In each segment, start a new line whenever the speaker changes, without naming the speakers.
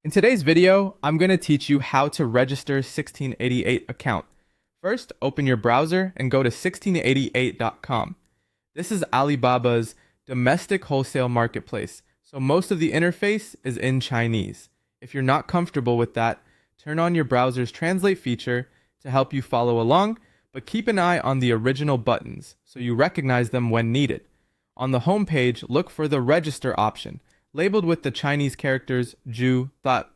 In today's video, I'm going to teach you how to register 1688 account. First, open your browser and go to 1688.com. This is Alibaba's domestic wholesale marketplace, so most of the interface is in Chinese. If you're not comfortable with that, turn on your browser's translate feature to help you follow along, but keep an eye on the original buttons so you recognize them when needed. On the home page, look for the register option, labeled with the Chinese characters Ju, That.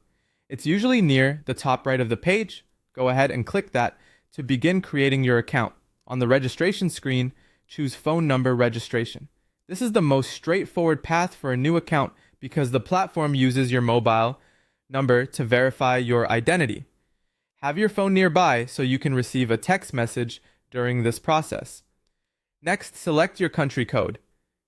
It's usually near the top right of the page. Go ahead and click that to begin creating your account. On the registration screen, choose phone number registration. This is the most straightforward path for a new account because the platform uses your mobile number to verify your identity. Have your phone nearby so you can receive a text message during this process. Next, select your country code.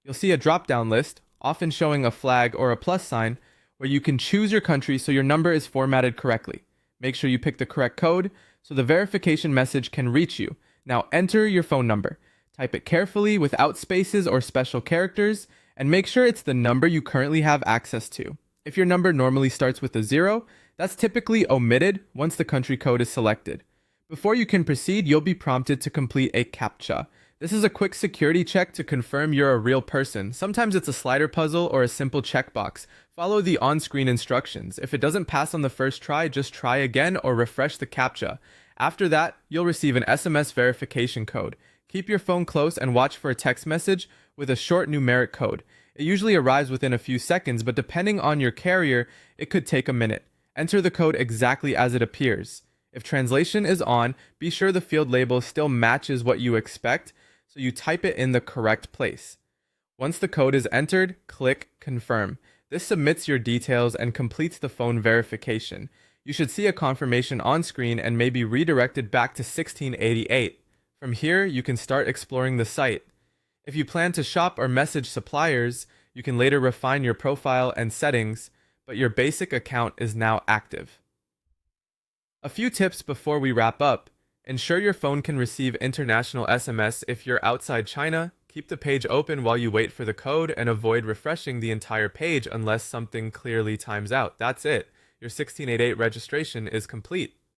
You'll see a drop-down list, often showing a flag or a plus sign, where you can choose your country so your number is formatted correctly. Make sure you pick the correct code so the verification message can reach you. Now enter your phone number. Type it carefully without spaces or special characters, and make sure it's the number you currently have access to. If your number normally starts with a 0, that's typically omitted once the country code is selected. Before you can proceed, you'll be prompted to complete a CAPTCHA. This is a quick security check to confirm you're a real person. Sometimes it's a slider puzzle or a simple checkbox. Follow the on-screen instructions. If it doesn't pass on the first try, just try again or refresh the CAPTCHA. After that, you'll receive an SMS verification code. Keep your phone close and watch for a text message with a short numeric code. It usually arrives within a few seconds, but depending on your carrier, it could take a minute. Enter the code exactly as it appears. If translation is on, be sure the field label still matches what you expect, so you type it in the correct place. Once the code is entered, click Confirm. This submits your details and completes the phone verification. You should see a confirmation on screen and may be redirected back to 1688. From here, you can start exploring the site. If you plan to shop or message suppliers, you can later refine your profile and settings, but your basic account is now active. A few tips before we wrap up. Ensure your phone can receive international SMS if you're outside China. Keep the page open while you wait for the code and avoid refreshing the entire page unless something clearly times out. That's it. Your 1688 registration is complete.